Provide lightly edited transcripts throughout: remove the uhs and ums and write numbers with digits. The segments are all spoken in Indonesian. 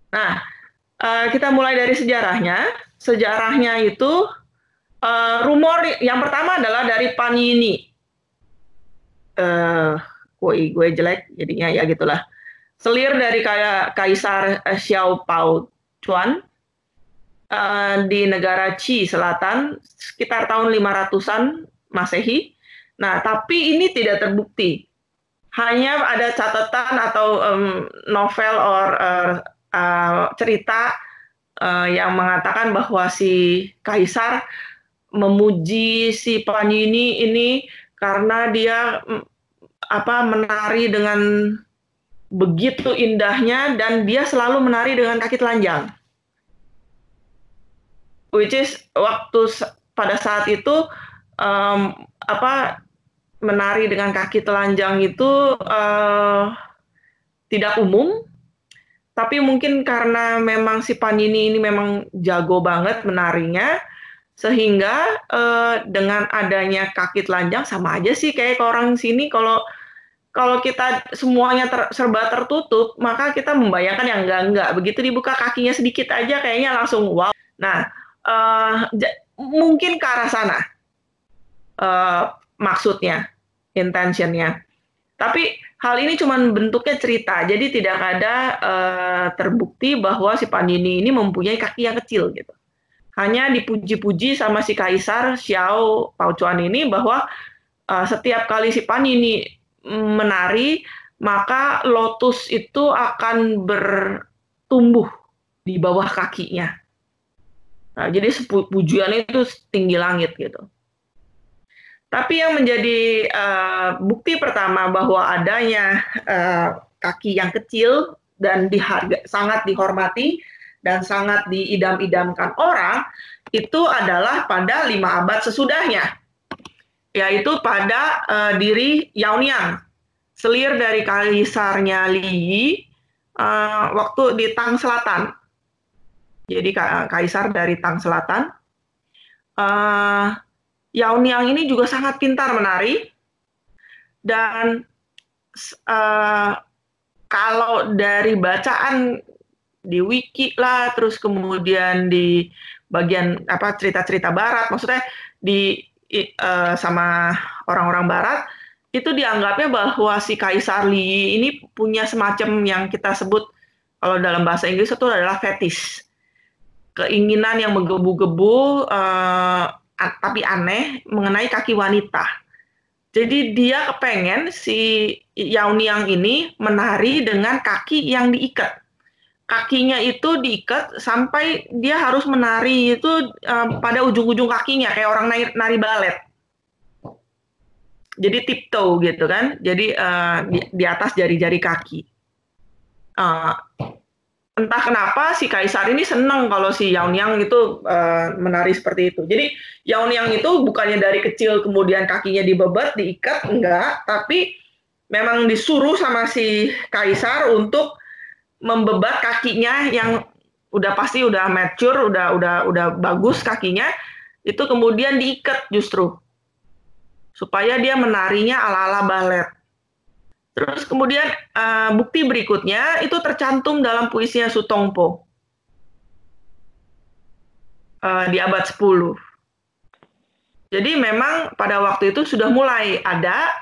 Nah, kita mulai dari sejarahnya. Sejarahnya itu rumor yang pertama adalah dari Panini. Gue jelek jadinya ya gitulah. Selir dari Kaisar Xiao Pao Chuan di negara Qi Selatan sekitar tahun 500-an Masehi. Nah, tapi ini tidak terbukti. Hanya ada catatan atau novel or cerita yang mengatakan bahwa si Kaisar memuji si Panini ini karena dia menari dengan begitu indahnya dan dia selalu menari dengan kaki telanjang. Which is pada saat itu menari dengan kaki telanjang itu tidak umum, tapi mungkin karena memang si Panini ini memang jago banget menarinya, sehingga dengan adanya kaki telanjang sama aja sih kayak orang sini kalau kita semuanya serba tertutup, maka kita membayangkan yang enggak. Begitu dibuka kakinya sedikit aja kayaknya langsung wow. Nah, mungkin ke arah sana maksudnya, intentionnya. Tapi hal ini cuma bentuknya cerita, jadi tidak ada terbukti bahwa si Panini ini mempunyai kaki yang kecil gitu. Hanya dipuji-puji sama si Kaisar Xiao Paochuan ini bahwa setiap kali si Panini menari, maka lotus itu akan bertumbuh di bawah kakinya. Nah, jadi pujiannya itu tinggi langit gitu. Tapi yang menjadi bukti pertama bahwa adanya kaki yang kecil dan sangat dihormati dan sangat diidam-idamkan orang, itu adalah pada 5 abad sesudahnya, yaitu pada diri Yaoniang, selir dari kaisarnya Li Yi waktu di Tang Selatan. Jadi kaisar dari Tang Selatan. Yaoniang ini juga sangat pintar menari, dan kalau dari bacaan di wiki lah, terus kemudian di bagian cerita-cerita barat, maksudnya sama orang-orang barat, itu dianggapnya bahwa si Kaisar Li ini punya semacam yang kita sebut kalau dalam bahasa Inggris itu adalah fetish, keinginan yang menggebu-gebu tapi aneh mengenai kaki wanita. Jadi dia kepengen si Yaoniang ini menari dengan kaki yang diikat. Kakinya itu diikat sampai dia harus menari itu pada ujung-ujung kakinya kayak orang nari balet. Jadi tiptoe gitu kan. Jadi di atas jari-jari kaki. Entah kenapa si Kaisar ini senang kalau si Yaoniang itu menari seperti itu. Jadi Yaoniang itu bukannya dari kecil kemudian kakinya dibebat, diikat, enggak, tapi memang disuruh sama si Kaisar untuk membebat kakinya yang udah pasti udah mature, udah bagus kakinya, itu kemudian diikat justru supaya dia menarinya ala-ala balet. Terus kemudian bukti berikutnya itu tercantum dalam puisinya Su Tongpo di abad 10. Jadi memang pada waktu itu sudah mulai ada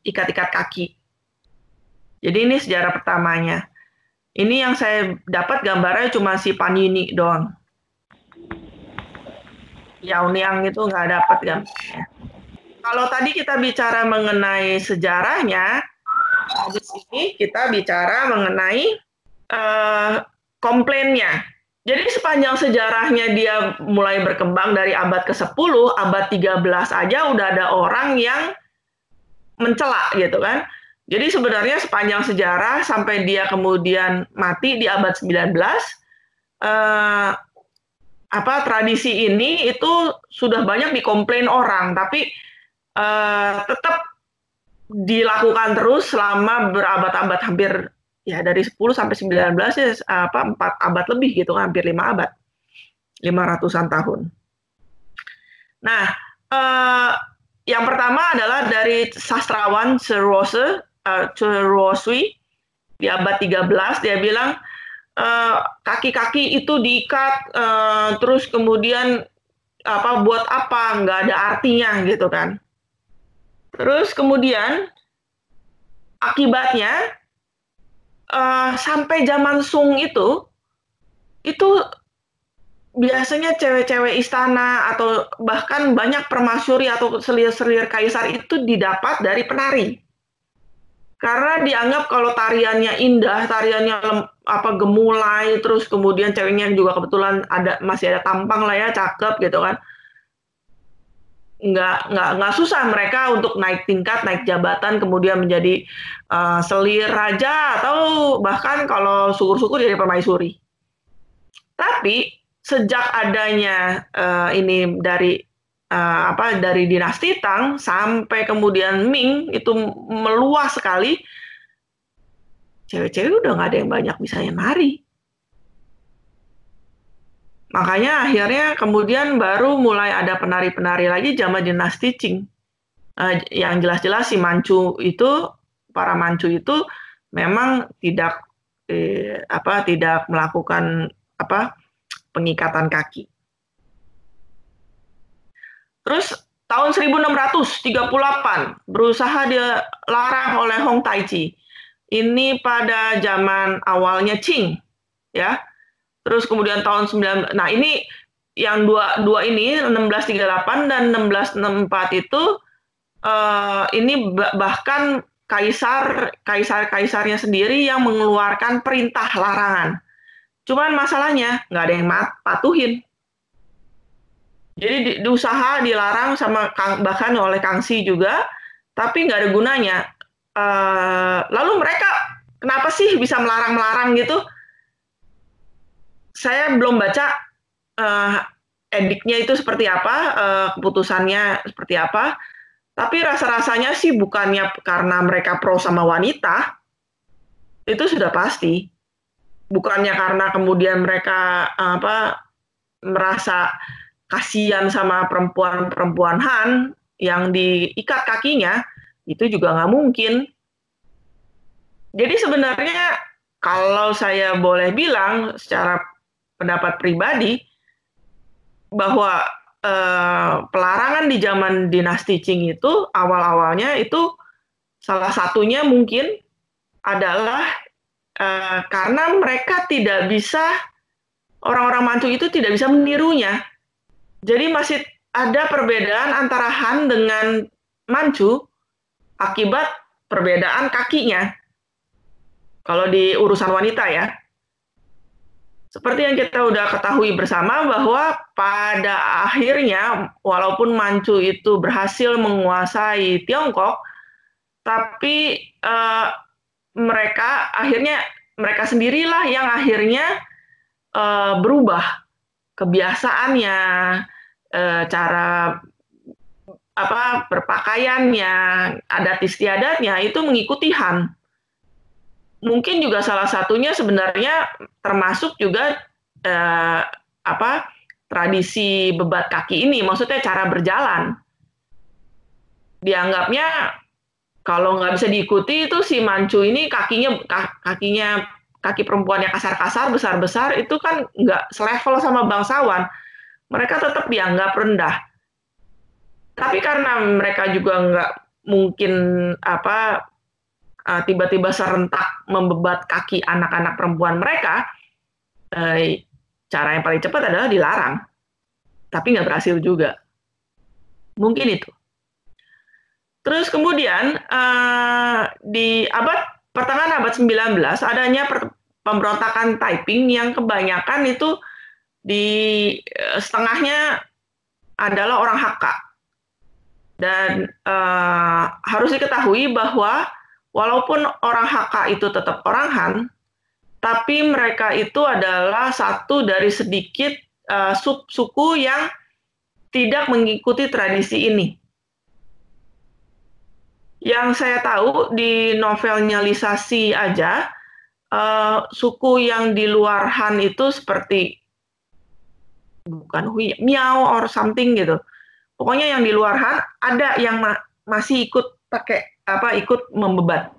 ikat-ikat kaki. Jadi ini sejarah pertamanya. Ini yang saya dapat gambarnya cuma si Panini doang. Yaoniang itu nggak dapat gambarnya. Kalau tadi kita bicara mengenai sejarahnya, di sini kita bicara mengenai komplainnya. Jadi sepanjang sejarahnya dia mulai berkembang dari abad ke-10, abad 13 aja udah ada orang yang mencela gitu kan. Jadi sebenarnya sepanjang sejarah sampai dia kemudian mati di abad 19, tradisi ini itu sudah banyak dikomplain orang, tapi tetap dilakukan terus selama berabad-abad, hampir ya dari 10 sampai 19 ya 4 abad lebih gitu, hampir 5 abad. 500-an tahun. Nah, Yang pertama adalah dari sastrawan Seruoswi di abad 13, dia bilang kaki-kaki itu diikat, terus kemudian buat apa, nggak ada artinya gitu kan. Terus kemudian akibatnya sampai zaman Sung itu biasanya cewek-cewek istana atau bahkan banyak permasyuri atau selir-selir kaisar itu didapat dari penari. Karena dianggap kalau tariannya indah, tariannya gemulai, terus kemudian ceweknya juga kebetulan masih ada tampang lah ya, cakep gitu kan. Nggak susah mereka untuk naik tingkat, naik jabatan, kemudian menjadi selir raja atau bahkan kalau syukur-syukur jadi permaisuri. Tapi sejak adanya ini dari dinasti Tang sampai kemudian Ming itu meluas sekali, cewek-cewek udah nggak ada yang banyak bisa nari. Makanya akhirnya kemudian baru mulai ada penari-penari lagi zaman dinasti Qing. Yang jelas-jelas si Manchu itu, para Manchu itu memang tidak melakukan pengikatan kaki. Terus tahun 1638 berusaha dilarang oleh Hong Taiji. Ini pada zaman awalnya Qing, ya. Terus kemudian tahun 9, nah ini yang dua ini 1638 dan 1664 itu ini bahkan kaisarnya sendiri yang mengeluarkan perintah larangan. Cuman masalahnya nggak ada yang patuhin. Jadi diusaha dilarang sama bahkan oleh Kangxi juga, tapi nggak ada gunanya. Lalu mereka kenapa sih bisa melarang-melarang gitu? Saya belum baca ediknya itu seperti apa, keputusannya seperti apa. Tapi rasa-rasanya sih bukannya karena mereka pro sama wanita, itu sudah pasti. Bukannya karena kemudian mereka merasa kasihan sama perempuan Han yang diikat kakinya, itu juga nggak mungkin. Jadi sebenarnya kalau saya boleh bilang secara pendapat pribadi, bahwa pelarangan di zaman dinasti Qing itu awal-awalnya itu salah satunya mungkin adalah karena mereka tidak bisa, orang-orang Manchu itu tidak bisa menirunya. Jadi masih ada perbedaan antara Han dengan Manchu akibat perbedaan kakinya. Kalau di urusan wanita ya. Seperti yang kita udah ketahui bersama bahwa pada akhirnya walaupun Manchu itu berhasil menguasai Tiongkok, tapi mereka sendirilah yang akhirnya berubah kebiasaannya, cara berpakaiannya, adat istiadatnya itu mengikuti Han. Mungkin juga salah satunya sebenarnya termasuk juga tradisi bebat kaki ini, maksudnya cara berjalan. Dianggapnya kalau nggak bisa diikuti itu si Manchu ini kaki perempuan yang kasar-kasar, besar-besar itu kan nggak selevel sama bangsawan. Mereka tetap dianggap rendah. Tapi karena mereka juga nggak mungkin tiba-tiba serentak membebat kaki anak-anak perempuan mereka, cara yang paling cepat adalah dilarang. Tapi nggak berhasil juga. Mungkin itu. Terus kemudian di pertengahan abad 19 adanya pemberontakan Taiping yang kebanyakan itu di setengahnya adalah orang Hakka. Dan harus diketahui bahwa walaupun orang Hakka itu tetap orang Han, tapi mereka itu adalah satu dari sedikit suku yang tidak mengikuti tradisi ini. Yang saya tahu di novelnya Lisa Xi aja, suku yang di luar Han itu seperti bukan Hui, Miao or something gitu. Pokoknya yang di luar Han ada yang masih ikut ikut membebat.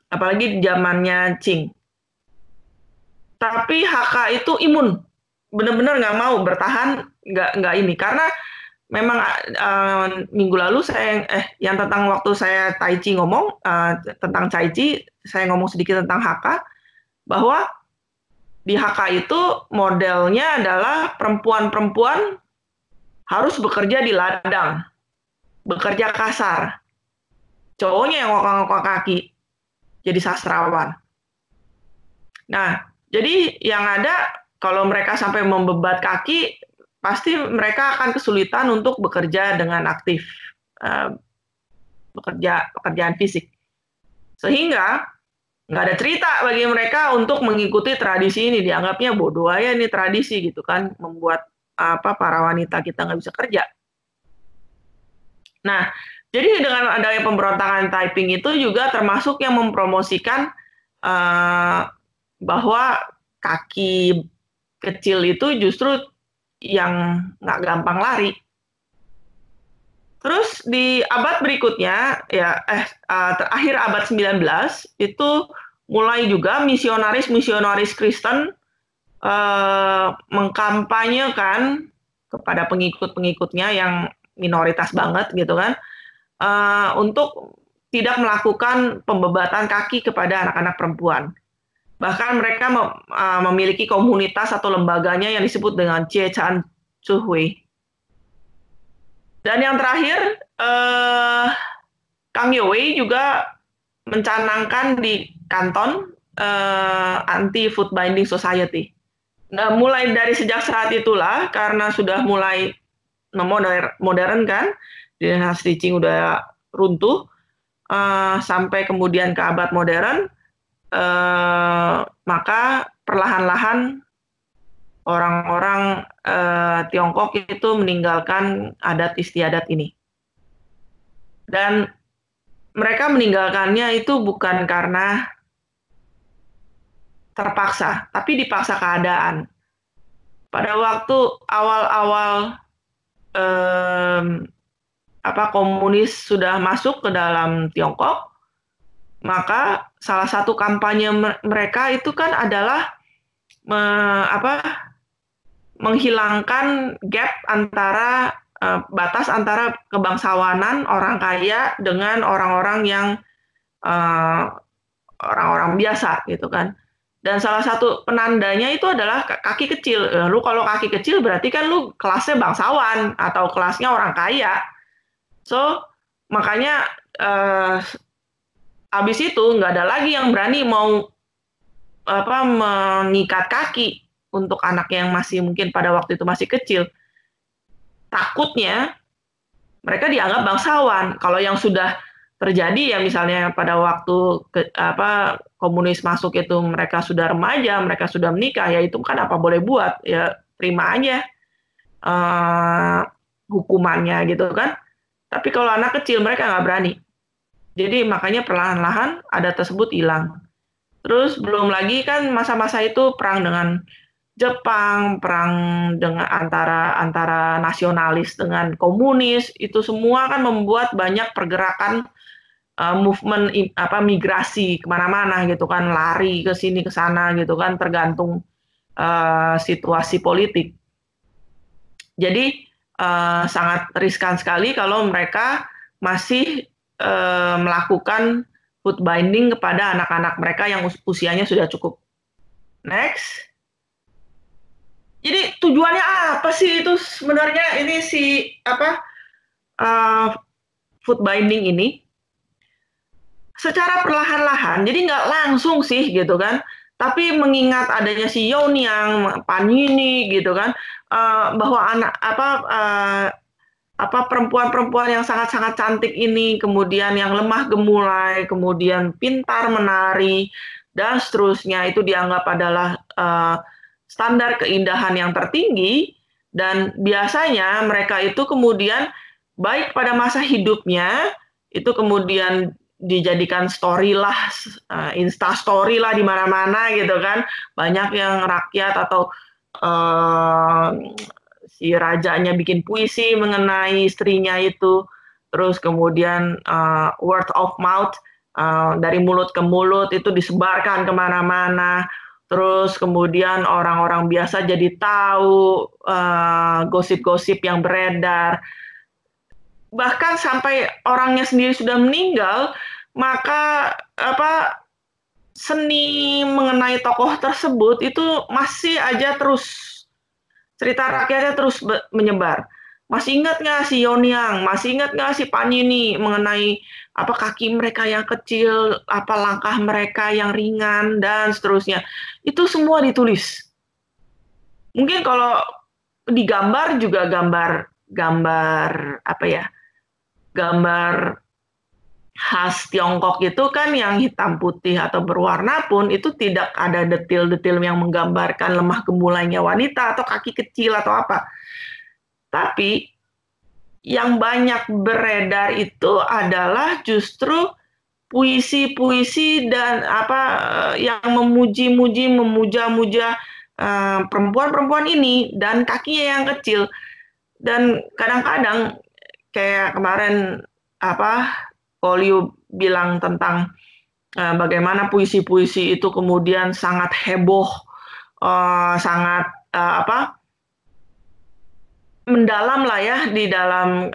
Apalagi di zamannya Qing. Tapi HK itu imun, benar-benar nggak mau bertahan, nggak ini karena memang minggu lalu yang tentang waktu saya Tai Chi ngomong tentang Tai Chi, saya ngomong sedikit tentang HK bahwa di HK itu modelnya adalah perempuan-perempuan harus bekerja di ladang, bekerja kasar. Cowoknya yang ngokang-ngokang kaki, jadi sastrawan. Nah, jadi yang ada kalau mereka sampai membebat kaki, pasti mereka akan kesulitan untuk bekerja dengan aktif, pekerjaan fisik. Sehingga nggak ada cerita bagi mereka untuk mengikuti tradisi ini, dianggapnya bodoh aja ini tradisi gitu kan, membuat para wanita kita nggak bisa kerja. Nah, jadi dengan adanya pemberontakan Taiping itu juga termasuk yang mempromosikan bahwa kaki kecil itu justru yang nggak gampang lari. Terus di abad berikutnya, akhir abad 19, itu mulai juga misionaris Kristen mengkampanyekan kepada pengikut-pengikutnya yang minoritas banget gitu kan, untuk tidak melakukan pembebatan kaki kepada anak-anak perempuan. Bahkan mereka memiliki komunitas atau lembaganya yang disebut dengan Jiechan Zuhui. Dan yang terakhir, Kang Youwei juga mencanangkan di Kanton Anti-Food Binding Society. Nah, mulai dari sejak saat itulah, karena sudah mulai modern kan, dinasti Qing udah runtuh, sampai kemudian ke abad modern, maka perlahan-lahan orang-orang Tiongkok itu meninggalkan adat istiadat ini. Dan mereka meninggalkannya itu bukan karena terpaksa, tapi dipaksa keadaan. Pada waktu awal-awal komunis sudah masuk ke dalam Tiongkok, maka salah satu kampanye mereka itu kan adalah menghilangkan gap antara batas antara kebangsawanan orang kaya dengan orang-orang yang orang-orang biasa gitu kan. Dan salah satu penandanya itu adalah kaki kecil. Lu kalau kaki kecil berarti kan lu kelasnya bangsawan atau kelasnya orang kaya. So makanya habis itu nggak ada lagi yang berani mau mengikat kaki untuk anak yang masih mungkin pada waktu itu masih kecil. Takutnya mereka dianggap bangsawan. Kalau yang sudah terjadi ya misalnya pada waktu komunis masuk itu mereka sudah remaja, mereka sudah menikah, ya itu kan apa boleh buat, ya terima aja hukumannya gitu kan. Tapi kalau anak kecil mereka nggak berani. Jadi makanya perlahan-lahan adat tersebut hilang. Terus belum lagi kan masa-masa itu perang dengan Jepang, perang dengan antara nasionalis dengan komunis, itu semua kan membuat banyak pergerakan movement migrasi kemana-mana gitu kan, lari ke sini ke sana gitu kan, tergantung situasi politik. Jadi sangat riskan sekali kalau mereka masih melakukan food binding kepada anak-anak mereka yang usianya sudah cukup. Next. Jadi tujuannya apa sih itu sebenarnya ini food binding ini? Secara perlahan-lahan, jadi nggak langsung sih gitu kan, tapi mengingat adanya si Younyang, Panini gitu kan, bahwa perempuan-perempuan yang sangat-sangat cantik ini, kemudian yang lemah gemulai, kemudian pintar menari, dan seterusnya itu dianggap adalah standar keindahan yang tertinggi, dan biasanya mereka itu kemudian baik pada masa hidupnya itu kemudian dijadikan story lah, insta story lah di mana-mana gitu kan, banyak yang rakyat atau si rajanya bikin puisi mengenai istrinya itu, terus kemudian word of mouth, dari mulut ke mulut itu disebarkan kemana-mana, terus kemudian orang-orang biasa jadi tahu gosip-gosip yang beredar, bahkan sampai orangnya sendiri sudah meninggal, maka seni mengenai tokoh tersebut itu masih aja terus, cerita rakyatnya terus menyebar. Masih ingat nggak si Yonyang? Masih ingat nggak si Panini mengenai kaki mereka yang kecil, langkah mereka yang ringan, dan seterusnya. Itu semua ditulis. Mungkin kalau digambar juga gambar khas Tiongkok itu kan yang hitam putih atau berwarna pun itu tidak ada detil-detil yang menggambarkan lemah gemulainya wanita atau kaki kecil atau apa. Tapi yang banyak beredar itu adalah justru puisi-puisi dan yang memuji-muji, memuja-muja perempuan-perempuan ini dan kakinya yang kecil. Dan kadang-kadang kayak kemarin Polio bilang tentang bagaimana puisi-puisi itu kemudian sangat heboh, sangat mendalam lah ya di dalam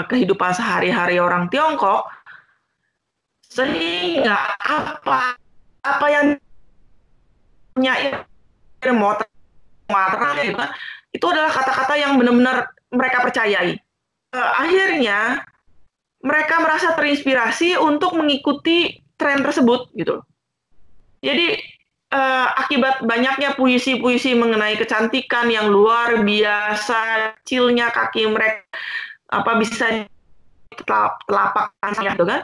kehidupan sehari-hari orang Tiongkok, sehingga apa yang nyair mau itu adalah kata-kata yang benar-benar mereka percayai. Akhirnya mereka merasa terinspirasi untuk mengikuti tren tersebut gitu. Jadi akibat banyaknya puisi-puisi mengenai kecantikan yang luar biasa, kecilnya kaki mereka, bisa telapak tangannya gitu kan,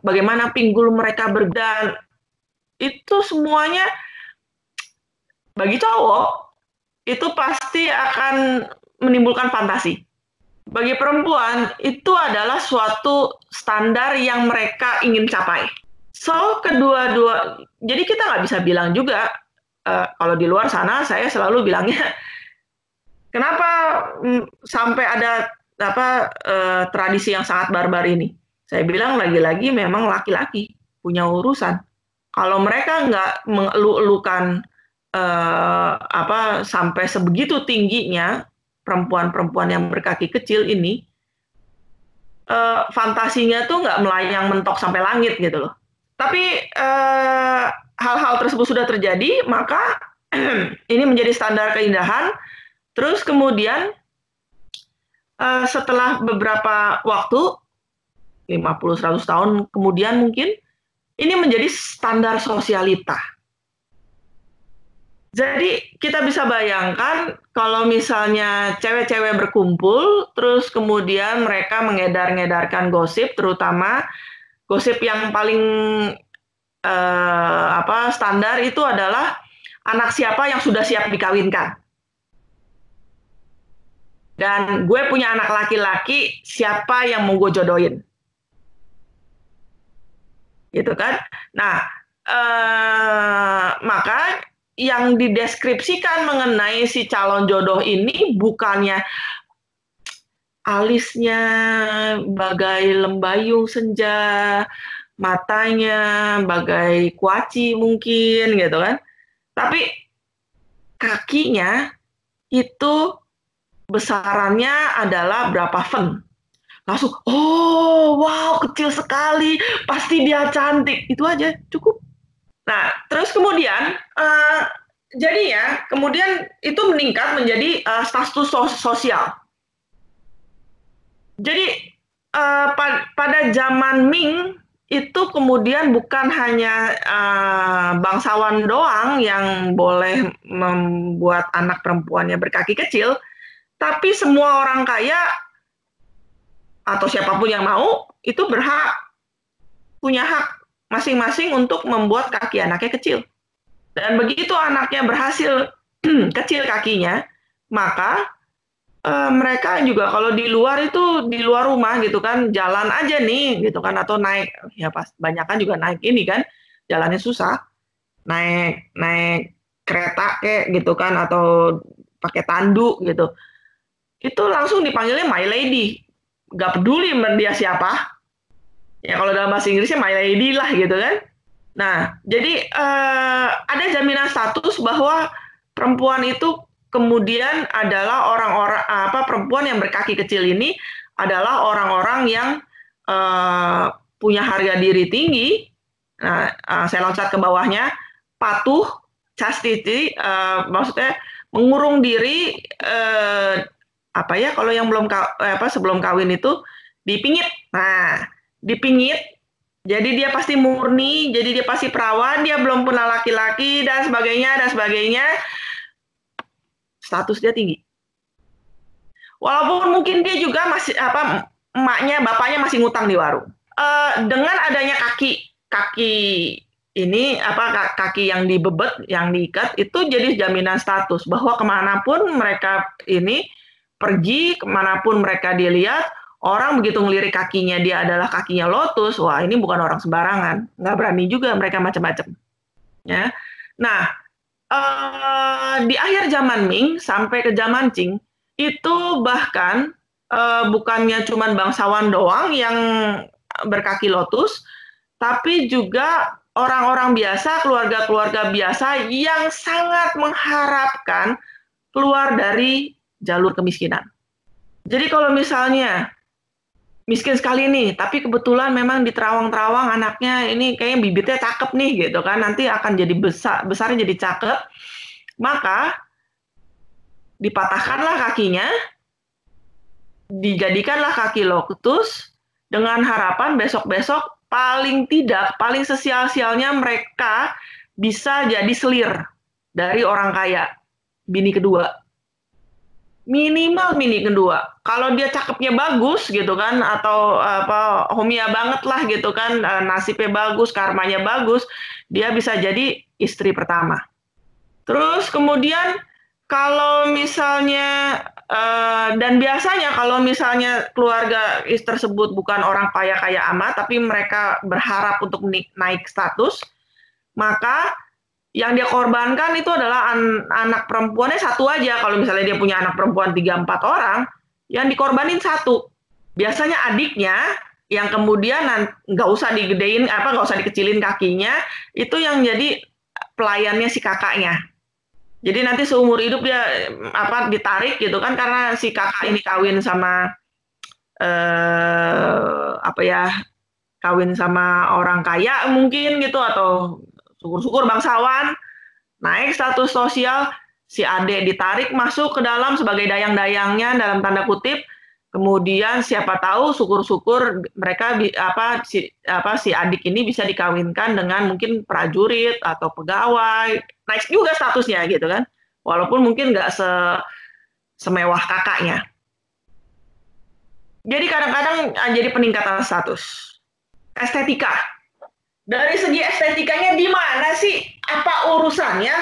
bagaimana pinggul mereka berdan, itu semuanya bagi cowok itu pasti akan menimbulkan fantasi. Bagi perempuan, itu adalah suatu standar yang mereka ingin capai. So, jadi kita nggak bisa bilang juga, kalau di luar sana, saya selalu bilangnya, kenapa sampai ada tradisi yang sangat barbar ini? Saya bilang lagi-lagi memang laki-laki punya urusan. Kalau mereka nggak mengeluh-elukan sampai sebegitu tingginya, perempuan-perempuan yang berkaki kecil ini, fantasinya tuh nggak melayang mentok sampai langit gitu loh. Tapi hal-hal tersebut sudah terjadi, maka ini menjadi standar keindahan. Terus kemudian setelah beberapa waktu, 50-100 tahun kemudian mungkin, ini menjadi standar sosialita. Jadi kita bisa bayangkan kalau misalnya cewek-cewek berkumpul, terus kemudian mereka mengedar-ngedarkan gosip, terutama gosip yang paling standar itu adalah anak siapa yang sudah siap dikawinkan. Dan gue punya anak laki-laki, siapa yang mau gue jodohin. Gitu kan? Nah, maka yang dideskripsikan mengenai si calon jodoh ini bukannya alisnya bagai lembayung senja, matanya bagai kuaci mungkin gitu kan. Tapi kakinya itu besarannya adalah berapa fen. Langsung, oh wow kecil sekali, pasti dia cantik. Itu aja, cukup. Nah, terus kemudian kemudian itu meningkat menjadi status sosial. Jadi pada zaman Ming itu kemudian bukan hanya bangsawan doang yang boleh membuat anak perempuannya berkaki kecil, tapi semua orang kaya atau siapapun yang mau itu punya hak masing-masing untuk membuat kaki anaknya kecil. Dan begitu anaknya berhasil kecil kakinya, maka mereka juga kalau di luar itu, di luar rumah gitu kan, jalan aja nih gitu kan, atau naik, ya pas banyakan juga naik ini kan, jalannya susah, naik kereta kayak gitu kan, atau pakai tanduk gitu. Itu langsung dipanggilnya my lady. Nggak peduli dia siapa. Ya kalau dalam bahasa Inggrisnya my lady lah gitu kan. Nah, jadi ada jaminan status bahwa perempuan itu kemudian adalah orang-orang perempuan yang berkaki kecil ini adalah orang-orang yang punya harga diri tinggi. Nah, saya loncat ke bawahnya, patuh, chastity, maksudnya mengurung diri, kalau yang belum sebelum kawin itu dipingit. Nah, dipingit, jadi dia pasti murni, jadi dia pasti perawan, dia belum pernah laki-laki dan sebagainya. Status dia tinggi. Walaupun mungkin dia juga masih emaknya, bapaknya masih ngutang di warung. Dengan adanya kaki ini kaki yang dibebet, yang diikat, itu jadi jaminan status bahwa kemanapun mereka ini pergi, kemanapun mereka dilihat, orang begitu ngelirik kakinya dia adalah kakinya lotus, wah ini bukan orang sembarangan, nggak berani juga mereka macam-macam. Ya, nah di akhir zaman Ming sampai ke zaman Qing itu bahkan bukannya cuma bangsawan doang yang berkaki lotus, tapi juga orang-orang biasa, keluarga-keluarga biasa yang sangat mengharapkan keluar dari jalur kemiskinan. Jadi kalau misalnya miskin sekali nih, tapi kebetulan memang di terawang-terawang anaknya ini kayaknya bibitnya cakep nih gitu kan, nanti akan jadi besarnya jadi cakep, maka dipatahkanlah kakinya, dijadikanlah kaki lotus dengan harapan besok-besok paling sesial-sialnya mereka bisa jadi selir dari orang kaya, bini kedua. Minimal bini kedua. Kalau dia cakepnya bagus gitu kan, atau homia banget lah gitu kan, nasibnya bagus, karmanya bagus, dia bisa jadi istri pertama. Terus kemudian kalau misalnya dan biasanya kalau misalnya keluarga tersebut bukan orang kaya-kaya amat, tapi mereka berharap untuk naik status, maka yang dia korbankan itu adalah anak perempuannya satu aja. Kalau misalnya dia punya anak perempuan 3-4 orang, yang dikorbanin satu. Biasanya adiknya yang kemudian nggak usah digedein, nggak usah dikecilin kakinya, itu yang jadi pelayannya si kakaknya. Jadi nanti seumur hidup dia ditarik gitu kan, karena si kakak ini kawin sama kawin sama orang kaya mungkin gitu, atau syukur-syukur bangsawan, naik status sosial, si adik ditarik masuk ke dalam sebagai dayang-dayangnya dalam tanda kutip, kemudian siapa tahu syukur-syukur mereka si adik ini bisa dikawinkan dengan mungkin prajurit atau pegawai, naik juga statusnya gitu kan, walaupun mungkin nggak semewah kakaknya. Jadi kadang-kadang jadi peningkatan status. Estetika. Dari segi estetikanya di mana sih? Apa urusannya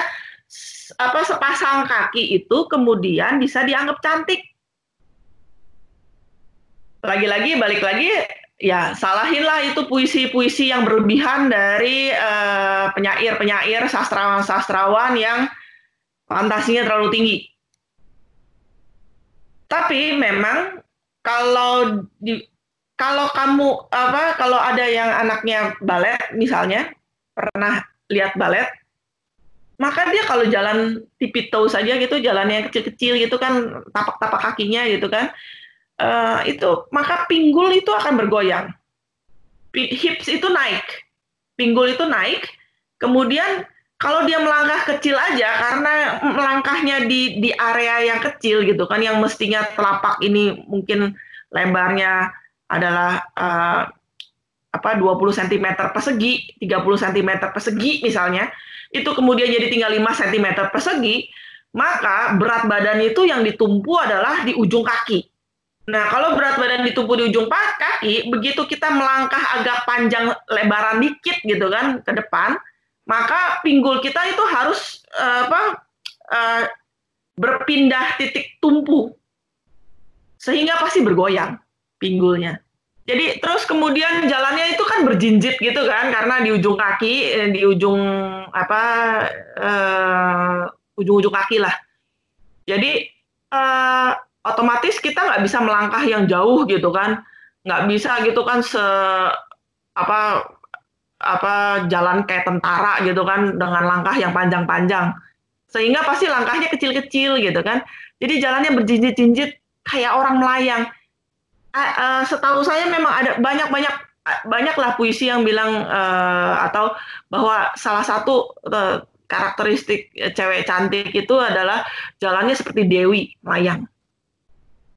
sepasang kaki itu kemudian bisa dianggap cantik? Lagi-lagi balik lagi ya, salahinlah itu puisi-puisi yang berlebihan dari penyair-penyair, sastrawan-sastrawan yang fantasinya terlalu tinggi. Tapi memang kalau ada yang anaknya balet misalnya, pernah lihat balet, maka dia kalau jalan tipitoe saja gitu, jalannya kecil-kecil gitu kan, tapak-tapak kakinya gitu kan, maka pinggul itu akan bergoyang, hips itu naik, pinggul itu naik, kemudian kalau dia melangkah kecil aja, karena melangkahnya di area yang kecil gitu kan, yang mestinya telapak ini mungkin lebarnya adalah 20 cm persegi, 30 cm persegi misalnya, itu kemudian jadi tinggal 5 cm persegi, maka berat badan itu yang ditumpu adalah di ujung kaki. Nah, kalau berat badan ditumpu di ujung kaki, begitu kita melangkah agak panjang lebaran dikit gitu kan ke depan, maka pinggul kita itu harus berpindah titik tumpu, sehingga pasti bergoyang pinggulnya. Jadi terus kemudian jalannya itu kan berjinjit gitu kan, karena di ujung kaki, di ujung ujung-ujung kaki lah. Jadi eh, otomatis kita nggak bisa melangkah yang jauh gitu kan, nggak bisa gitu kan apa apa jalan kayak tentara gitu kan dengan langkah yang panjang-panjang. Sehingga pasti langkahnya kecil-kecil gitu kan. Jadi jalannya berjinjit-jinjit kayak orang melayang. Setahu saya memang ada banyak-banyak banyaklah puisi yang bilang atau bahwa salah satu karakteristik cewek cantik itu adalah jalannya seperti Dewi melayang,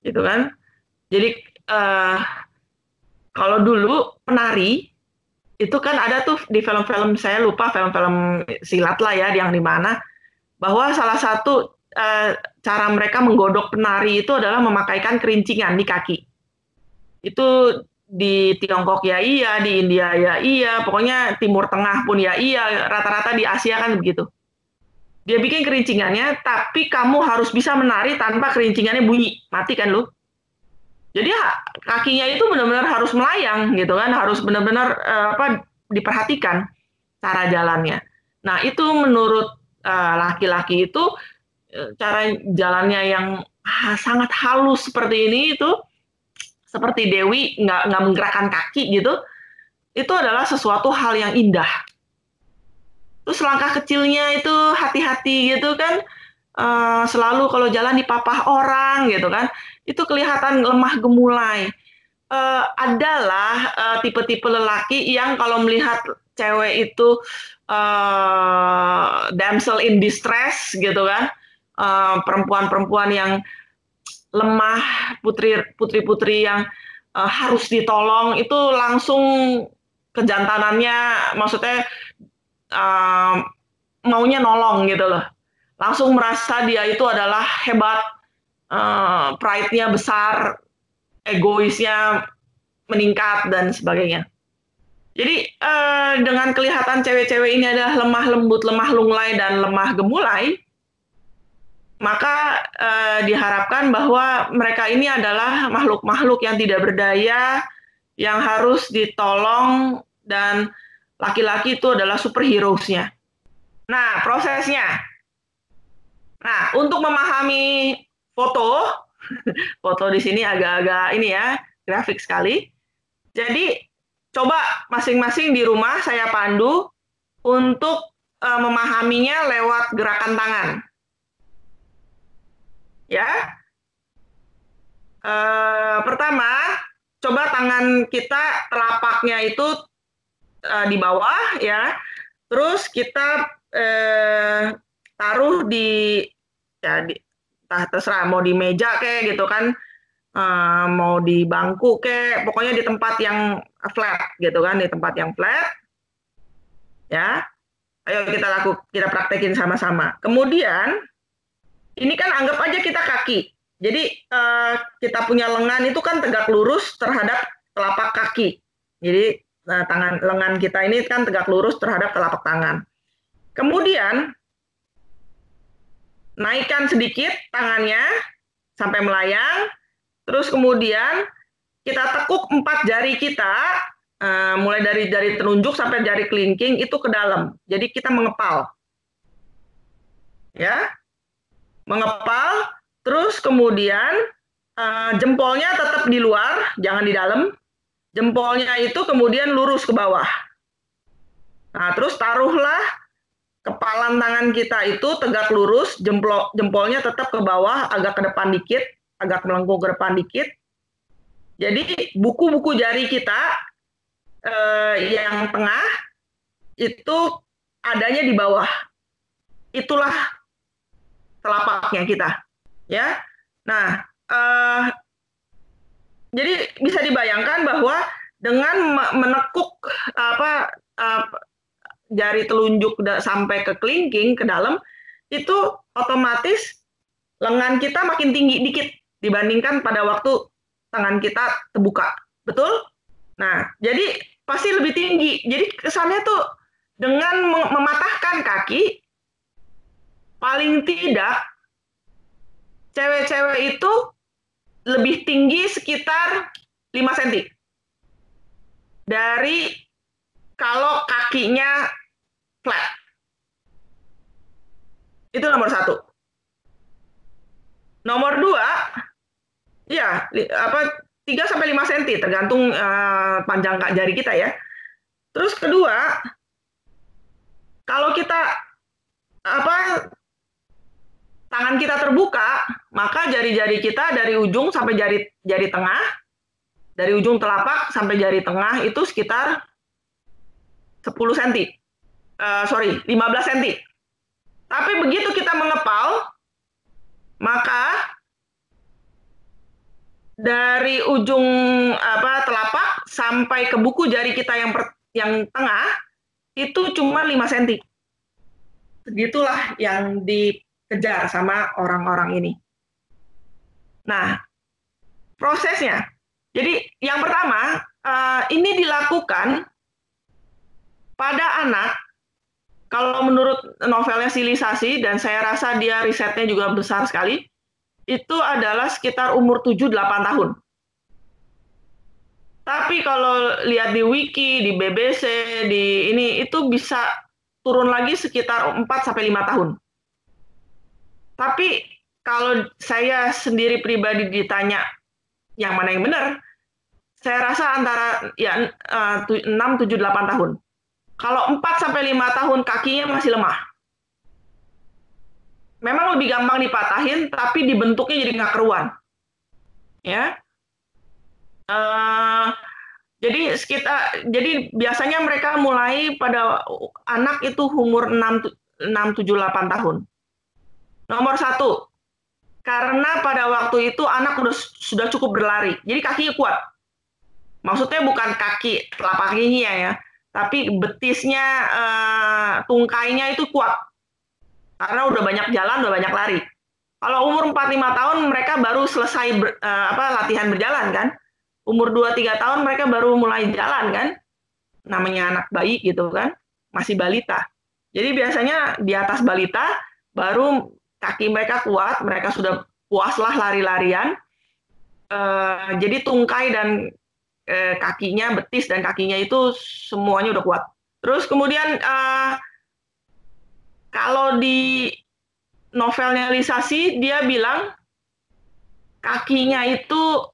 gitu kan? Jadi eh, kalau dulu penari itu kan ada tuh di film-film, saya lupa film-film silat lah ya, yang di mana bahwa salah satu cara mereka menggodok penari itu adalah memakaikan kerincingan di kaki. Itu di Tiongkok ya iya, di India ya iya, pokoknya Timur Tengah pun ya iya, rata-rata di Asia kan begitu. Dia bikin kerincingannya, tapi kamu harus bisa menari tanpa kerincingannya bunyi, mati kan lu? Jadi kakinya itu benar-benar harus melayang gitu kan, harus benar-benar diperhatikan cara jalannya. Nah itu menurut laki-laki itu cara jalannya yang sangat halus seperti ini itu seperti Dewi nggak menggerakkan kaki gitu, itu adalah sesuatu hal yang indah. Terus langkah kecilnya itu hati-hati gitu kan, selalu kalau jalan dipapah orang gitu kan, itu kelihatan lemah gemulai. Adalah tipe-tipe lelaki yang kalau melihat cewek itu damsel in distress gitu kan, perempuan-perempuan yang lemah, putri-putri yang harus ditolong, itu langsung kejantanannya, maksudnya uh, maunya nolong gitu loh. Langsung merasa dia itu adalah hebat, pride-nya besar, egoisnya meningkat dan sebagainya. Jadi dengan kelihatan cewek-cewek ini adalah lemah lembut, lemah lunglai, dan lemah gemulai, maka diharapkan bahwa mereka ini adalah makhluk-makhluk yang tidak berdaya, yang harus ditolong, dan laki-laki itu adalah superhero-nya. Nah, prosesnya. Nah, untuk memahami foto, foto di sini agak-agak ini ya, grafik sekali. Jadi, coba masing-masing di rumah saya pandu untuk memahaminya lewat gerakan tangan. Ya, pertama, coba tangan kita telapaknya itu di bawah ya, terus kita taruh di ya terserah mau di meja kayak gitu kan, mau di bangku kayak, pokoknya di tempat yang flat gitu kan, di tempat yang flat ya. Ayo kita praktekin sama-sama. Kemudian ini kan anggap aja kita kaki. Jadi kita punya lengan itu kan tegak lurus terhadap telapak kaki. Jadi lengan kita ini kan tegak lurus terhadap telapak tangan. Kemudian naikkan sedikit tangannya sampai melayang. Terus kemudian kita tekuk 4 jari kita, mulai dari jari telunjuk sampai jari kelingking itu ke dalam. Jadi kita mengepal. Ya, mengepal, terus kemudian jempolnya tetap di luar, jangan di dalam. Jempolnya itu kemudian lurus ke bawah. Nah, terus taruhlah kepalan tangan kita itu tegak lurus, jempolnya tetap ke bawah, agak ke depan dikit, agak melengkung ke depan dikit. Jadi buku-buku jari kita yang tengah itu adanya di bawah. Itulah telapaknya kita, ya. Nah, jadi bisa dibayangkan bahwa dengan menekuk jari telunjuk sampai ke kelingking ke dalam, itu otomatis lengan kita makin tinggi dikit dibandingkan pada waktu tangan kita terbuka. Betul? Nah, jadi pasti lebih tinggi. Jadi kesannya tuh dengan mematahkan kaki, paling tidak cewek-cewek itu lebih tinggi sekitar 5 cm dari kalau kakinya flat. Itu nomor 1. Nomor dua, ya, 3 sampai 5 cm tergantung panjang jari kita ya. Terus kedua, kalau kita apa tangan kita terbuka, maka jari-jari kita dari ujung sampai jari tengah, dari ujung telapak sampai jari tengah itu sekitar 10 cm. 15 cm. Tapi begitu kita mengepal, maka dari ujung telapak sampai ke buku jari kita yang tengah itu cuma 5 cm. Begitulah yang dikejar sama orang-orang ini. Nah, prosesnya. Jadi yang pertama, ini dilakukan pada anak, kalau menurut novelnya Silisasi, dan saya rasa dia risetnya juga besar sekali, itu adalah sekitar umur 7-8 tahun. Tapi kalau lihat di wiki, di BBC, di ini, itu bisa turun lagi sekitar 4-5 tahun. Tapi kalau saya sendiri pribadi ditanya yang mana yang benar, saya rasa antara 6, 7, 8 tahun. Kalau 4-5 tahun kakinya masih lemah. Memang lebih gampang dipatahin, tapi dibentuknya jadi nggak keruan. Ya. Jadi biasanya mereka mulai pada anak itu umur 6, 7, 8 tahun. Nomor 1, karena pada waktu itu anak sudah cukup berlari, jadi kakinya kuat. Maksudnya bukan kaki, telapak kakinya ya, tapi betisnya, tungkainya itu kuat. Karena udah banyak jalan, udah banyak lari. Kalau umur 4-5 tahun mereka baru selesai latihan berjalan kan. Umur 2-3 tahun mereka baru mulai jalan kan. Namanya anak bayi gitu kan, masih balita. Jadi biasanya di atas balita baru kaki mereka kuat, mereka sudah puaslah lari-larian. Jadi tungkai dan kakinya, betis dan kakinya itu semuanya udah kuat. Terus kemudian kalau di novelnya Lisasi, dia bilang kakinya itu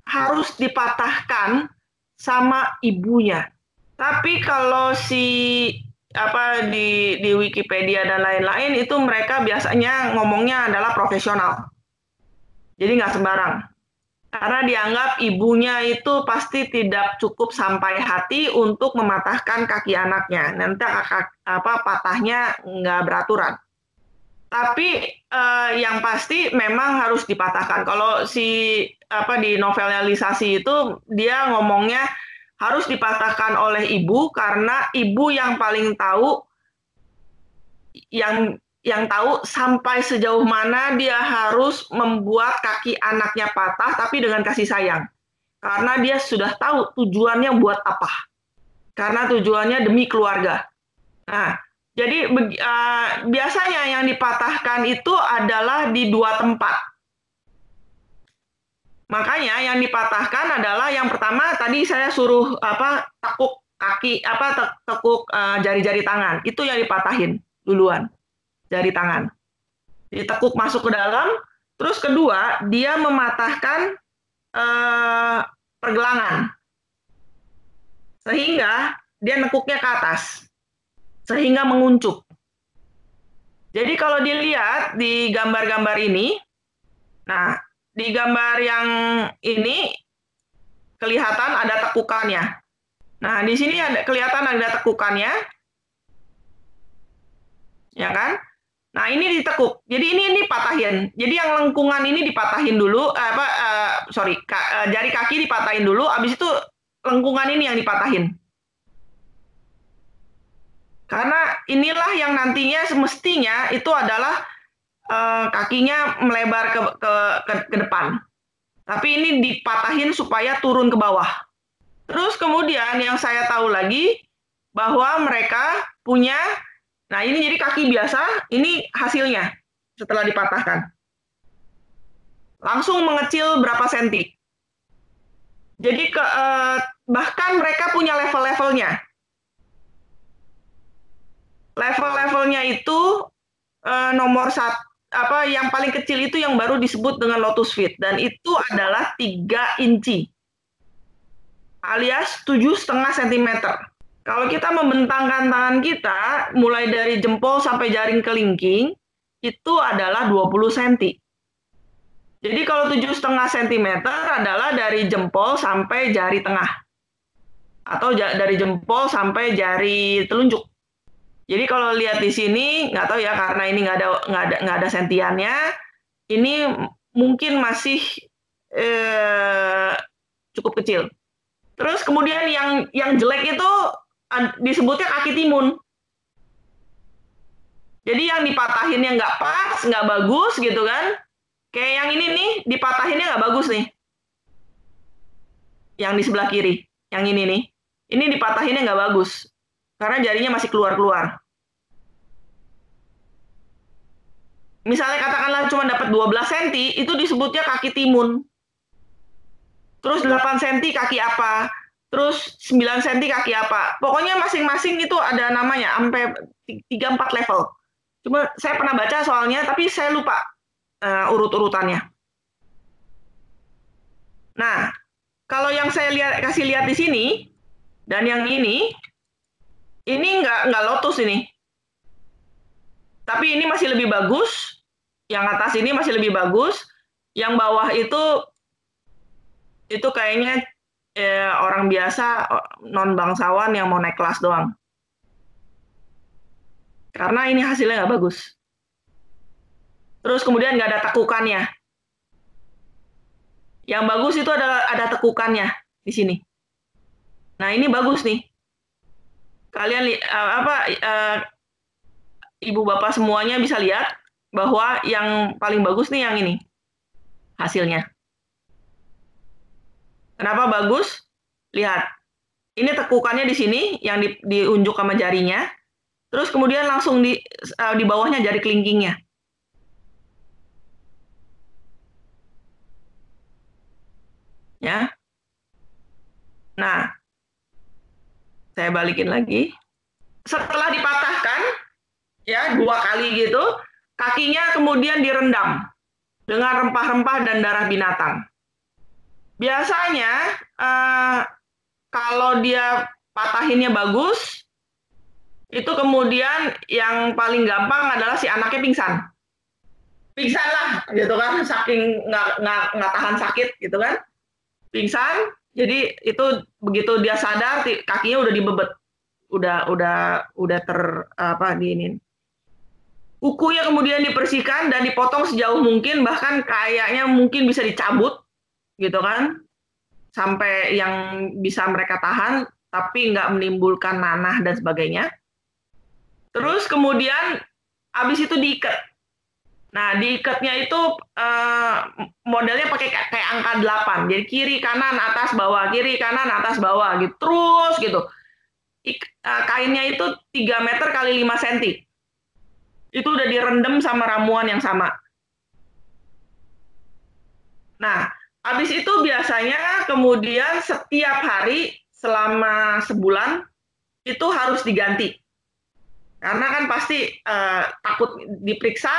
harus dipatahkan sama ibunya. Tapi kalau di Wikipedia dan lain-lain itu mereka biasanya ngomongnya adalah profesional. Jadi nggak sembarang. Karena dianggap ibunya itu pasti tidak cukup sampai hati untuk mematahkan kaki anaknya. Nanti patahnya nggak beraturan. Tapi yang pasti memang harus dipatahkan. Kalau di novelnya Lisasi itu dia ngomongnya harus dipatahkan oleh ibu karena ibu yang paling tahu yang tahu sampai sejauh mana dia harus membuat kaki anaknya patah tapi dengan kasih sayang. Karena dia sudah tahu tujuannya buat apa. Karena tujuannya demi keluarga. Nah, jadi biasanya yang dipatahkan itu adalah di 2 tempat. Makanya yang dipatahkan adalah yang pertama tadi saya suruh tekuk kaki, tekuk jari-jari tangan. Itu yang dipatahin duluan. Jari tangan. Ditekuk masuk ke dalam, terus kedua, dia mematahkan pergelangan. Sehingga dia nekuknya ke atas. Sehingga menguncup. Jadi kalau dilihat di gambar-gambar ini, nah, di gambar yang ini kelihatan ada tekukannya. Nah, di sini kelihatan ada tekukannya. Ya kan? Nah, ini ditekuk. Jadi ini patahin. Jadi yang lengkungan ini dipatahin dulu, jari kaki dipatahin dulu, habis itu lengkungan ini yang dipatahin. Karena inilah yang nantinya semestinya itu adalah kakinya melebar ke depan. Tapi ini dipatahin supaya turun ke bawah. Terus kemudian yang saya tahu lagi bahwa mereka punya. Nah, ini jadi kaki biasa, ini hasilnya setelah dipatahkan. Langsung mengecil berapa senti. Jadi bahkan mereka punya level-levelnya. Level-levelnya itu nomor 1, yang paling kecil itu yang baru disebut dengan lotus feet, dan itu adalah 3 inci alias 7,5 cm. Kalau kita membentangkan tangan kita mulai dari jempol sampai jaring kelingking itu adalah 20 cm. Jadi kalau 7,5 cm adalah dari jempol sampai jari tengah atau dari jempol sampai jari telunjuk. Jadi kalau lihat di sini, nggak tahu ya, karena ini nggak ada sentiannya, ini mungkin masih cukup kecil. Terus kemudian yang jelek itu disebutnya kaki timun. Jadi yang dipatahinnya nggak pas, nggak bagus gitu kan. Kayak yang ini nih, dipatahinnya nggak bagus nih. Yang di sebelah kiri, yang ini nih. Ini dipatahinnya nggak bagus. Karena jarinya masih keluar-keluar. Misalnya katakanlah cuma dapat 12 cm, itu disebutnya kaki timun. Terus 8 cm kaki apa? Terus 9 cm kaki apa? Pokoknya masing-masing itu ada namanya, sampai 3-4 level. Cuma saya pernah baca soalnya, tapi saya lupa urut-urutannya. Nah, kalau yang saya kasih lihat di sini, dan yang ini nggak lotus ini. Tapi ini masih lebih bagus. Yang atas ini masih lebih bagus. Yang bawah itu kayaknya orang biasa, non bangsawan yang mau naik kelas doang. Karena ini hasilnya nggak bagus. Terus kemudian nggak ada tekukannya. Yang bagus itu ada tekukannya di sini. Nah ini bagus nih. Kalian ibu bapak semuanya bisa lihat bahwa yang paling bagus nih yang ini hasilnya. Kenapa bagus? Lihat, ini tekukannya di sini yang diunjuk sama jarinya, terus kemudian langsung di bawahnya jari kelingkingnya. Ya. Nah, saya balikin lagi. Setelah dipatahkan, ya 2 kali gitu, kakinya kemudian direndam dengan rempah-rempah dan darah binatang. Biasanya kalau dia patahinnya bagus, itu kemudian yang paling gampang adalah si anaknya pingsan lah gitu kan, saking nggak tahan sakit gitu kan, pingsan. Jadi itu begitu dia sadar kakinya udah dibebet, udah diinin. Kukunya kemudian dibersihkan dan dipotong sejauh mungkin, bahkan kayaknya mungkin bisa dicabut gitu kan, sampai yang bisa mereka tahan tapi nggak menimbulkan nanah dan sebagainya. Terus kemudian habis itu diikat. Nah, diikatnya itu modelnya pakai kayak angka 8. Jadi kiri, kanan, atas, bawah, kiri, kanan, atas, bawah gitu. Terus gitu. Kainnya itu 3 meter kali 5 cm. Itu udah direndam sama ramuan yang sama. Nah, habis itu biasanya kemudian setiap hari selama sebulan itu harus diganti. Karena kan pasti takut diperiksa,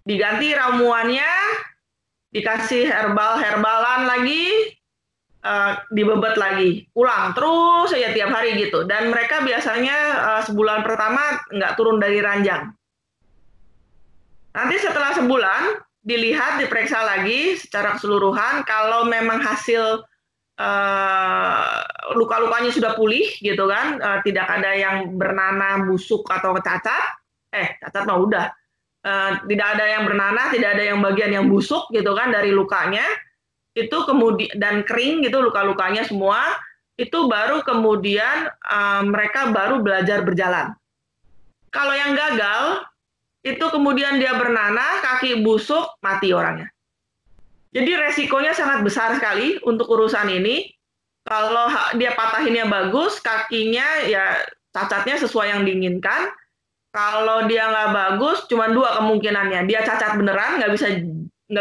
diganti ramuannya, dikasih herbalan lagi, dibebet lagi, ulang terus saja tiap hari gitu. Dan mereka biasanya sebulan pertama nggak turun dari ranjang. Nanti setelah sebulan dilihat, diperiksa lagi secara keseluruhan. Kalau memang hasil luka-lukanya sudah pulih gitu kan, tidak ada yang bernanah, busuk atau cacat. Cacat mah udah. Tidak ada yang bernanah, tidak ada yang bagian yang busuk gitu kan dari lukanya, itu kemudian dan kering gitu luka-lukanya semua, itu baru kemudian mereka baru belajar berjalan. Kalau yang gagal itu kemudian dia bernanah, kaki busuk, mati orangnya. Jadi resikonya sangat besar sekali untuk urusan ini. Kalau dia patahinnya bagus, kakinya ya cacatnya sesuai yang diinginkan. Kalau dia nggak bagus, cuma 2 kemungkinannya. Dia cacat beneran, nggak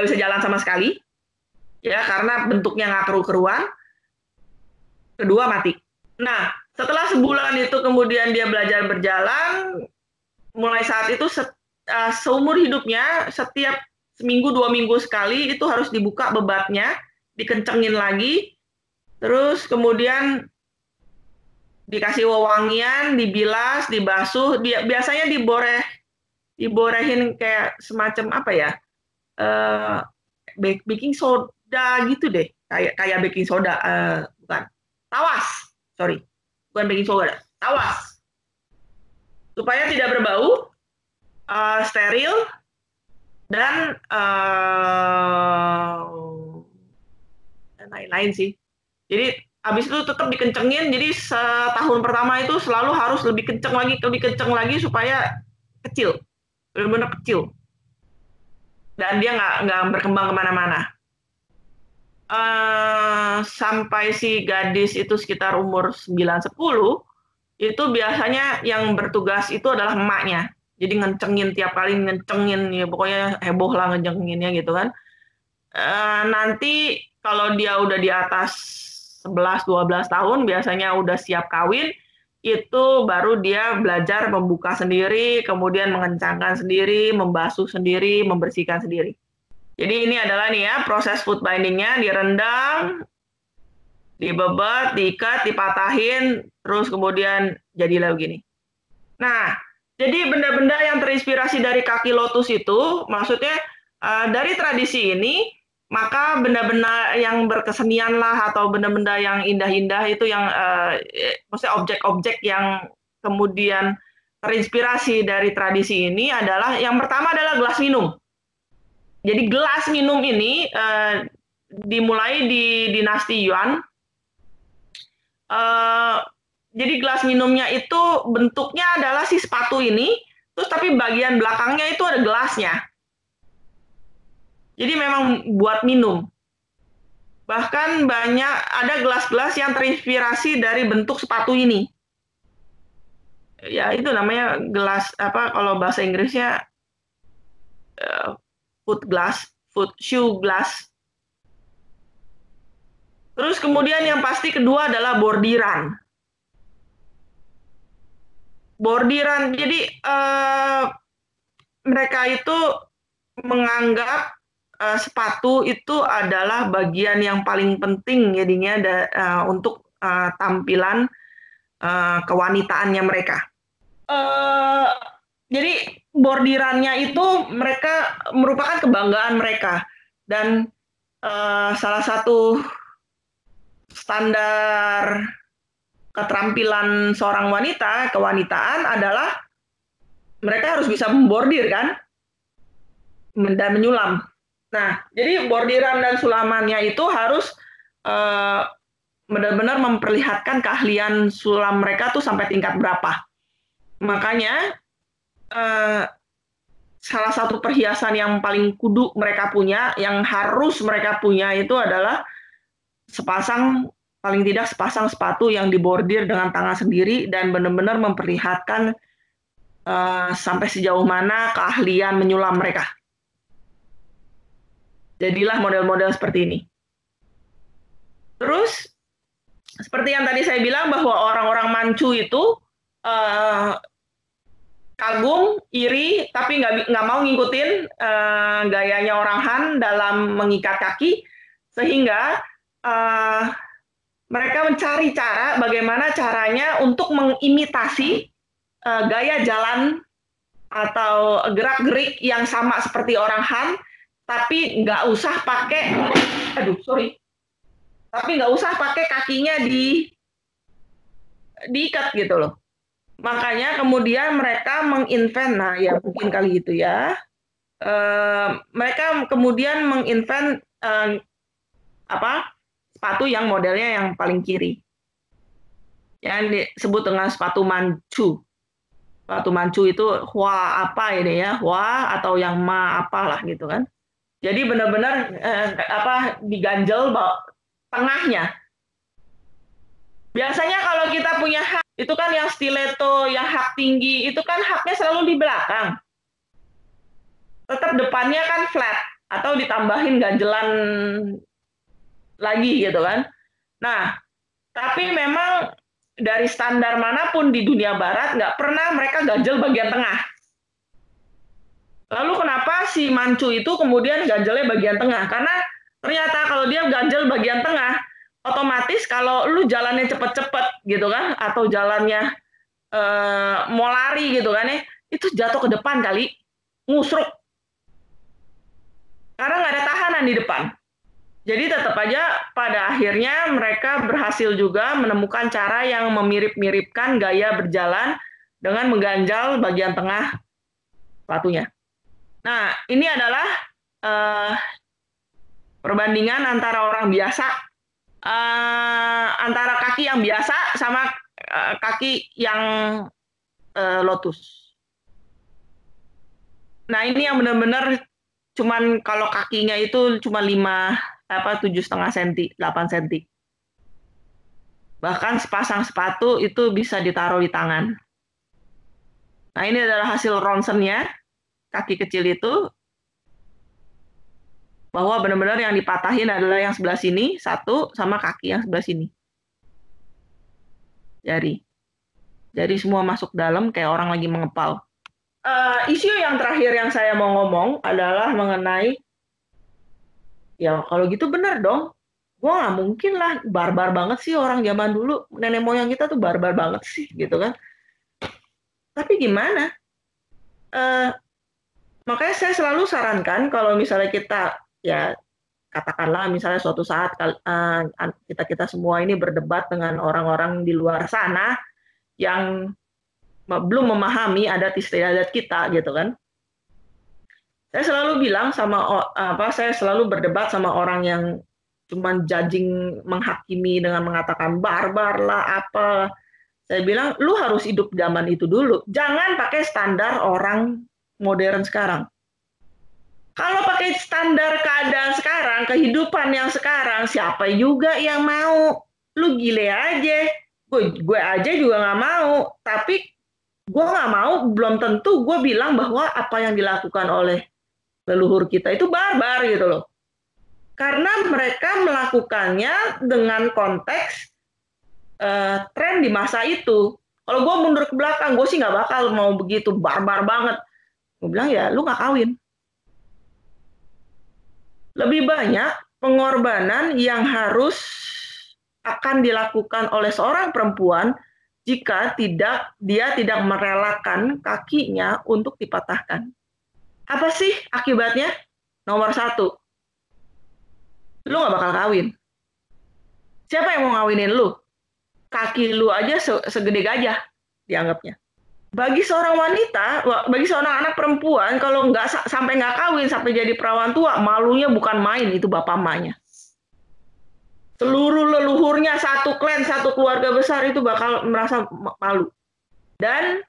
bisa jalan sama sekali, ya karena bentuknya nggak keru-keruan. Kedua, mati. Nah, setelah sebulan itu kemudian dia belajar berjalan. Mulai saat itu seumur hidupnya setiap seminggu 2 minggu sekali itu harus dibuka bebatnya, dikencengin lagi, terus kemudian dikasih wewangian, dibilas, dibasuh, biasanya diborehin kayak semacam apa ya, eh, baking soda gitu deh, kayak baking soda, bukan, tawas, sorry, bukan baking soda, tawas, supaya tidak berbau, steril, dan lain-lain sih. Jadi habis itu tetap dikencengin, jadi setahun pertama itu selalu harus lebih kenceng lagi supaya kecil, benar-benar kecil, dan dia nggak berkembang kemana-mana. Sampai si gadis itu sekitar umur 9-10, itu biasanya yang bertugas itu adalah emaknya. Jadi ngencengin, tiap kali ngencengin, ya pokoknya heboh lah ngecenginnya gitu kan. Nanti kalau dia udah di atas 11-12 tahun, biasanya udah siap kawin, itu baru dia belajar membuka sendiri, kemudian mengencangkan sendiri, membasuh sendiri, membersihkan sendiri. Jadi ini adalah nih ya proses food bindingnya, direndam, dibebet, diikat, dipatahin, terus kemudian jadilah begini. Nah, jadi benda-benda yang terinspirasi dari kaki lotus itu, maksudnya dari tradisi ini, maka benda-benda yang berkesenian lah atau benda-benda yang indah-indah itu yang maksudnya objek-objek yang kemudian terinspirasi dari tradisi ini adalah yang pertama adalah gelas minum. Jadi gelas minum ini dimulai di dinasti Yuan. Jadi gelas minumnya itu bentuknya adalah si sepatu ini, terus tapi bagian belakangnya itu ada gelasnya. Jadi memang buat minum. Bahkan banyak ada gelas-gelas yang terinspirasi dari bentuk sepatu ini. Ya itu namanya gelas apa kalau bahasa Inggrisnya foot glass, foot shoe glass. Terus kemudian yang pasti kedua adalah bordiran. Bordiran, jadi mereka itu menganggap sepatu itu adalah bagian yang paling penting jadinya untuk tampilan kewanitaannya mereka. Jadi bordirannya itu mereka merupakan kebanggaan mereka, dan salah satu standar keterampilan seorang wanita, kewanitaan adalah mereka harus bisa membordir kan, dan menyulam. Nah, jadi bordiran dan sulamannya itu harus benar-benar memperlihatkan keahlian sulam mereka tuh sampai tingkat berapa. Makanya salah satu perhiasan yang paling kudu mereka punya, yang harus mereka punya itu adalah paling tidak sepasang sepatu yang dibordir dengan tangan sendiri dan benar-benar memperlihatkan sampai sejauh mana keahlian menyulam mereka. Jadilah model-model seperti ini. Terus, seperti yang tadi saya bilang bahwa orang-orang Manchu itu kagum, iri, tapi nggak mau ngikutin gayanya orang Han dalam mengikat kaki, sehingga mereka mencari cara bagaimana caranya untuk mengimitasi gaya jalan atau gerak-gerik yang sama seperti orang Han, tapi nggak usah pakai, tapi nggak usah pakai kakinya diikat gitu loh. Makanya kemudian mereka menginvent, nah ya mungkin kali gitu ya, mereka kemudian menginvent sepatu yang modelnya yang paling kiri, yang disebut dengan sepatu Manchu. Sepatu Manchu itu Hua apa ini ya, Hua atau yang Ma apalah gitu kan. Jadi benar-benar diganjel tengahnya. Biasanya kalau kita punya hak, itu kan yang stiletto, yang hak tinggi, itu kan haknya selalu di belakang. Tetap depannya kan flat, atau ditambahin ganjelan lagi gitu kan. Nah, tapi memang dari standar manapun di dunia barat nggak pernah mereka ganjel bagian tengah. Lalu kenapa si mancu itu kemudian ganjelnya bagian tengah? Karena ternyata kalau dia ganjel bagian tengah, otomatis kalau lu jalannya cepet-cepet gitu kan, atau jalannya mau lari gitu kan ya, itu jatuh ke depan kali, ngusruk. Karena nggak ada tahanan di depan. Jadi tetap aja pada akhirnya mereka berhasil juga menemukan cara yang memirip-miripkan gaya berjalan dengan mengganjal bagian tengah sepatunya. Nah, ini adalah uh, perbandingan antara orang biasa, antara kaki yang biasa sama kaki yang lotus. Nah, ini yang benar-benar cuman kalau kakinya itu cuma 7,5 cm, 8 cm. Bahkan sepasang sepatu itu bisa ditaruh di tangan. Nah, ini adalah hasil ronsennya, kaki kecil itu, bahwa benar-benar yang dipatahin adalah yang sebelah sini, satu, sama kaki yang sebelah sini. Jari semua masuk dalam kayak orang lagi mengepal. Isu yang terakhir yang saya mau ngomong adalah mengenai, ya kalau gitu benar dong, gue nggak mungkin lah, barbar banget sih orang zaman dulu, nenek moyang kita tuh barbar banget sih, gitu kan. Tapi gimana? Makanya saya selalu sarankan kalau misalnya kita, ya katakanlah misalnya suatu saat kita semua ini berdebat dengan orang-orang di luar sana yang belum memahami adat istiadat kita gitu kan. Saya selalu bilang saya selalu berdebat sama orang yang cuman judging, menghakimi dengan mengatakan barbar lah apa. Saya bilang lu harus hidup zaman itu dulu. Jangan pakai standar orang modern sekarang. Kalau pakai standar keadaan sekarang, kehidupan yang sekarang, siapa juga yang mau? Lu gile aja. Gue aja juga nggak mau. Tapi gue nggak mau, belum tentu gue bilang bahwa apa yang dilakukan oleh leluhur kita itu barbar gitu loh. Karena mereka melakukannya dengan konteks tren di masa itu. Kalau gue mundur ke belakang, gue sih nggak bakal mau begitu barbar banget. Gue bilang ya lu nggak kawin. Lebih banyak pengorbanan yang harus akan dilakukan oleh seorang perempuan jika dia tidak merelakan kakinya untuk dipatahkan. Apa sih akibatnya? Nomor 1, lu nggak bakal kawin. Siapa yang mau ngawinin lu? Kaki lu aja segede gajah dianggapnya. Bagi seorang wanita, bagi seorang anak perempuan, kalau sampai nggak kawin, sampai jadi perawan tua, malunya bukan main, itu bapak emaknya. Seluruh leluhurnya, satu klan, satu keluarga besar itu bakal merasa malu. Dan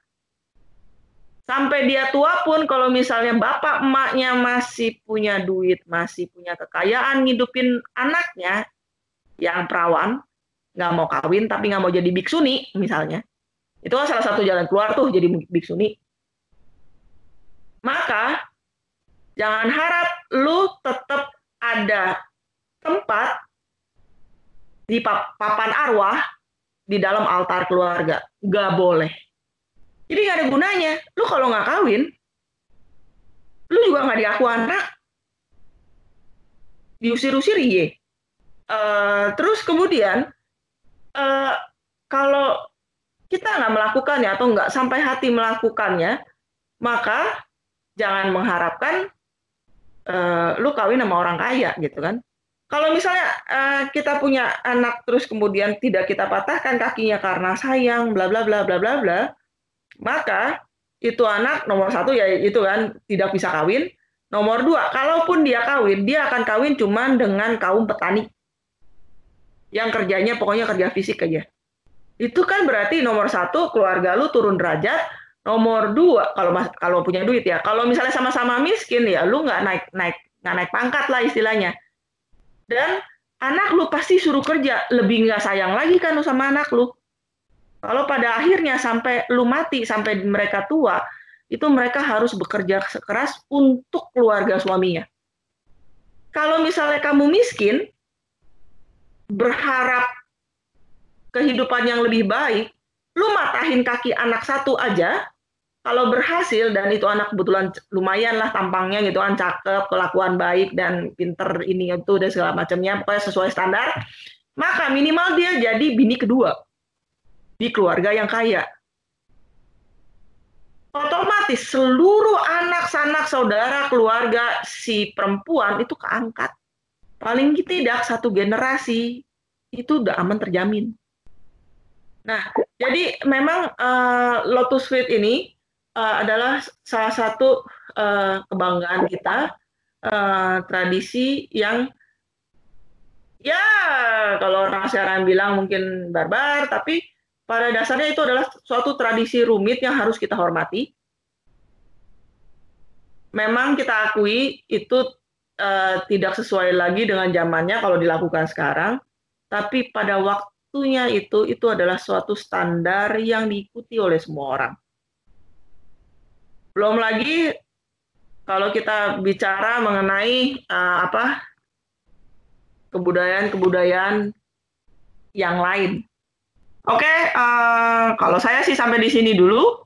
sampai dia tua pun, kalau misalnya bapak emaknya masih punya duit, masih punya kekayaan ngidupin anaknya yang perawan, nggak mau kawin tapi nggak mau jadi biksuni misalnya, itu kan salah satu jalan keluar tuh jadi biksuni. Maka jangan harap lu tetap ada tempat di papan arwah di dalam altar keluarga. Nggak boleh. Jadi nggak ada gunanya. Lu kalau nggak kawin, lu juga nggak diaku anak. Diusir-usir iya. Terus kemudian, kalau kita nggak melakukannya atau nggak sampai hati melakukannya, maka jangan mengharapkan lu kawin sama orang kaya gitu kan. Kalau misalnya kita punya anak terus kemudian tidak kita patahkan kakinya karena sayang, bla bla bla bla bla bla, maka itu anak nomor 1 ya itu kan tidak bisa kawin. Nomor 2, kalaupun dia kawin, dia akan kawin cuman dengan kaum petani yang kerjanya pokoknya kerja fisik aja. Itu kan berarti nomor 1 keluarga lu turun derajat, nomor 2 kalau punya duit ya. Kalau misalnya sama-sama miskin ya lu nggak naik pangkat lah istilahnya. Dan anak lu pasti suruh kerja, lebih nggak sayang lagi kan lu sama anak lu. Kalau pada akhirnya sampai lu mati, sampai mereka tua, itu mereka harus bekerja keras untuk keluarga suaminya. Kalau misalnya kamu miskin, berharap kehidupan yang lebih baik, lu matahin kaki anak 1 aja, kalau berhasil dan itu anak kebetulan lumayan lah tampangnya gitu kan, cakep, kelakuan baik dan pinter ini itu dan segala macamnya, pokoknya sesuai standar, maka minimal dia jadi bini kedua di keluarga yang kaya. Otomatis seluruh anak sanak saudara keluarga si perempuan itu keangkat. Paling tidak satu generasi itu udah aman terjamin. Nah, jadi memang Lotus Suite ini adalah salah satu kebanggaan kita, tradisi yang ya kalau orang sekarang bilang mungkin barbar, tapi pada dasarnya itu adalah suatu tradisi rumit yang harus kita hormati. Memang kita akui itu tidak sesuai lagi dengan zamannya kalau dilakukan sekarang, tapi pada waktunya itu adalah suatu standar yang diikuti oleh semua orang. Belum lagi kalau kita bicara mengenai kebudayaan-kebudayaan yang lain. Oke, kalau saya sih sampai di sini dulu.